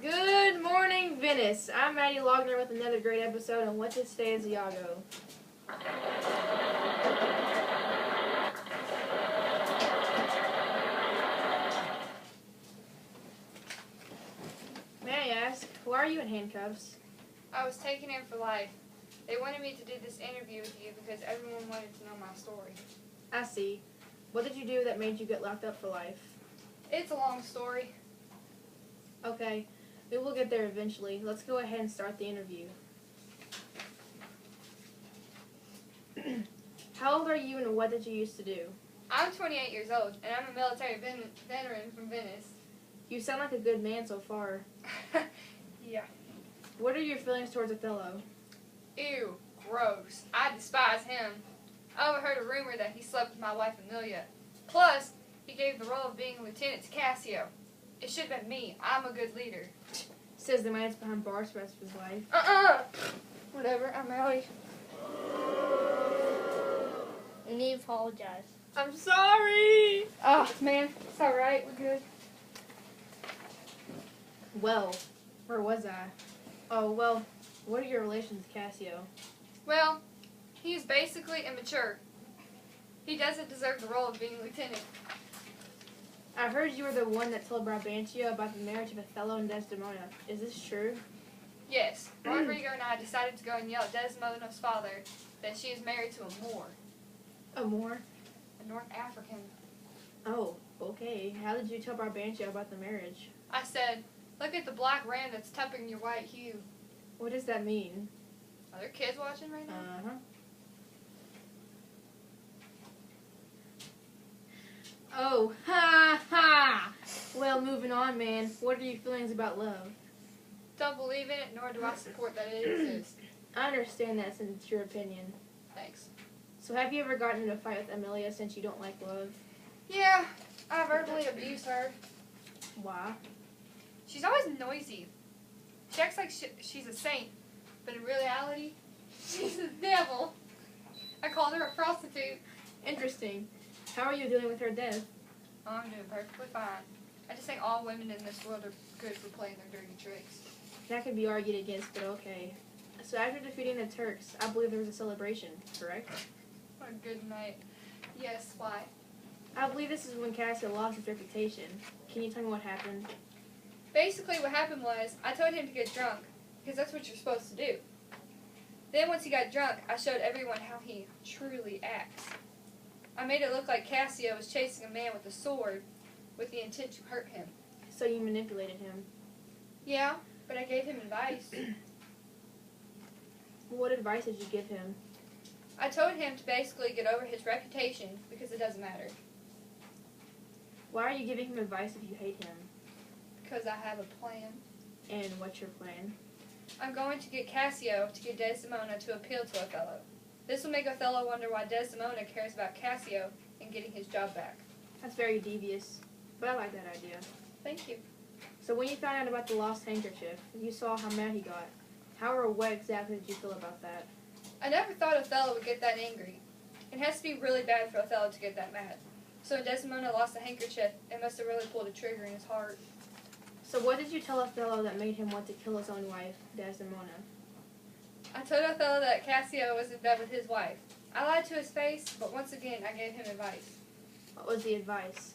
Good morning, Venice. I'm Maddie Logner with another great episode on What to Stay as Iago. May I ask, why are you in handcuffs? I was taken in for life. They wanted me to do this interview with you because everyone wanted to know my story. I see. What did you do that made you get locked up for life? It's a long story. Okay, we will get there eventually. Let's go ahead and start the interview. How old are you and what did you used to do? I'm 28 years old, and I'm a military veteran from Venice. You sound like a good man so far. Yeah. What are your feelings towards Othello? Ew, gross. I despise him. I overheard a rumor that he slept with my wife Amelia. Plus, he gave the role of being lieutenant to Cassio. It should have been me. I'm a good leader. Says the man that's behind bars for the rest of his life. Whatever, I'm out. And he apologized. I'm sorry! Oh, man, it's alright. We're good. Well, where was I? Oh, well, what are your relations with Cassio? Well, he's basically immature. He doesn't deserve the role of being lieutenant. I heard you were the one that told Brabantio about the marriage of Othello and Desdemona. Is this true? Yes, Rodrigo and I decided to go and yell at Desdemona's father that she is married to a Moor, Oh, more? a North African. Oh, okay. How did you tell Brabantio about the marriage? I said, look at the black ram that's tupping your white hue. What does that mean? Are there kids watching right now? Uh-huh. Oh, ha, ha! Well, moving on, man. What are your feelings about love? Don't believe in it, nor do I support that it exists. I understand that since it's your opinion. Thanks. So have you ever gotten in a fight with Amelia since you don't like love? Yeah, I verbally abused her. Why? She's always noisy. She acts like she's a saint, but in reality, she's a devil. I called her a prostitute. Interesting. How are you dealing with her death? Oh, I'm doing perfectly fine. I just think all women in this world are good for playing their dirty tricks. That could be argued against, but okay. So after defeating the Turks, I believe there was a celebration, correct? What a good night. Yes, why? I believe this is when Cassio lost his reputation. Can you tell me what happened? Basically what happened was, I told him to get drunk, because that's what you're supposed to do. Then once he got drunk, I showed everyone how he truly acts. I made it look like Cassio was chasing a man with a sword with the intent to hurt him. So you manipulated him. Yeah, but I gave him advice. What advice did you give him? I told him to basically get over his reputation because it doesn't matter. Why are you giving him advice if you hate him? Because I have a plan. And what's your plan? I'm going to get Cassio to get Desdemona to appeal to Othello. This will make Othello wonder why Desdemona cares about Cassio and getting his job back. That's very devious, but I like that idea. Thank you. So when you found out about the lost handkerchief, you saw how mad he got. How or what exactly did you feel about that? I never thought Othello would get that angry. It has to be really bad for Othello to get that mad. So when Desdemona lost the handkerchief, it must have really pulled a trigger in his heart. So what did you tell Othello that made him want to kill his own wife, Desdemona? I told Othello that Cassio was in bed with his wife. I lied to his face, but once again I gave him advice. What was the advice?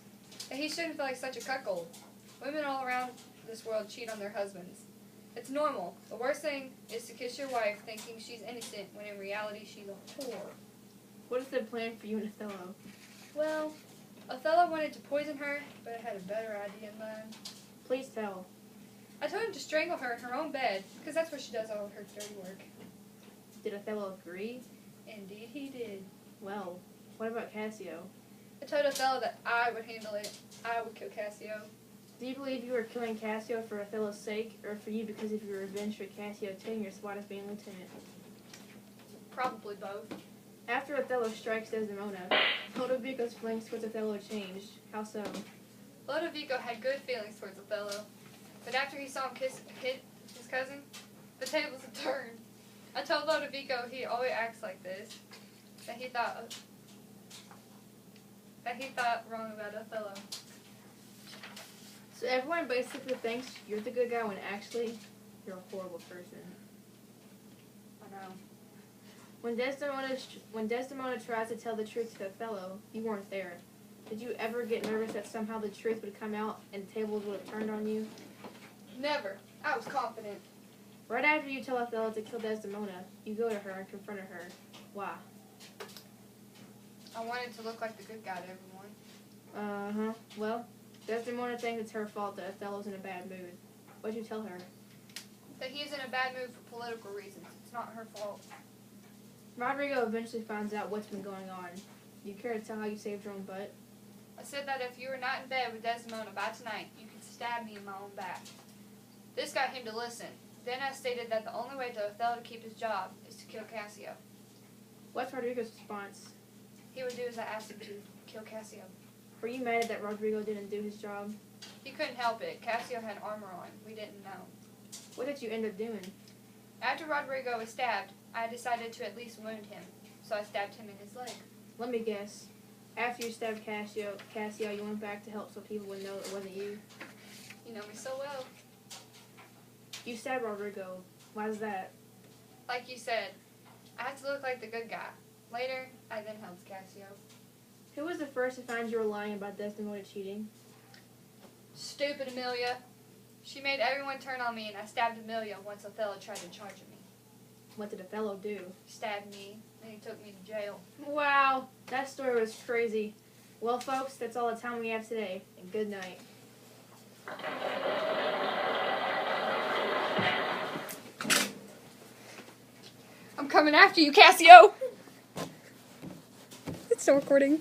That he shouldn't feel like such a cuckold. Women all around this world cheat on their husbands. It's normal. The worst thing is to kiss your wife thinking she's innocent when in reality she's a whore. What is the plan for you and Othello? Well, Othello wanted to poison her, but I had a better idea in mind. Please tell. I told him to strangle her in her own bed, because that's where she does all of her dirty work. Did Othello agree? Indeed he did. Well, what about Cassio? I told Othello that I would handle it. I would kill Cassio. Do you believe you were killing Cassio for Othello's sake, or for you because of your revenge for Cassio taking your spot as being lieutenant? Probably both. After Othello strikes Desdemona, Lodovico's feelings towards Othello changed. How so? Lodovico had good feelings towards Othello, but after he saw him hit his cousin, the tables had turned. I told Lodovico he always acts like this, that he thought wrong about Othello. So everyone basically thinks you're the good guy when actually you're a horrible person. I know. When Desdemona tries to tell the truth to Othello, you weren't there. Did you ever get nervous that somehow the truth would come out and tables would have turned on you? Never. I was confident. Right after you tell Othello to kill Desdemona, you go to her and confront her. Why? I wanted to look like the good guy to everyone. Uh-huh. Well, Desdemona thinks it's her fault that Othello's in a bad mood. What'd you tell her? That he's in a bad mood for political reasons. It's not her fault. Rodrigo eventually finds out what's been going on. Do you care to tell how you saved your own butt? I said that if you were not in bed with Desdemona by tonight, you could stab me in my own back. This got him to listen. Then I stated that the only way to Othello to keep his job is to kill Cassio. What's Rodrigo's response? He would do as I asked him to, kill Cassio. Were you mad that Rodrigo didn't do his job? He couldn't help it. Cassio had armor on. We didn't know. What did you end up doing? After Rodrigo was stabbed, I decided to at least wound him, so I stabbed him in his leg. Let me guess. After you stabbed Cassio, you went back to help so people would know it wasn't you. You know me so well. You stabbed Rodrigo. Why is that? Like you said, I had to look like the good guy. Later, I then helped Cassio. Who was the first to find you were lying about Desdemona cheating? Stupid Amelia. She made everyone turn on me, and I stabbed Amelia once Othello tried to charge me. What did Othello do? Stabbed me, then he took me to jail. Wow, that story was crazy. Well, folks, that's all the time we have today, and good night. I'm coming after you, Cassio! It's still recording.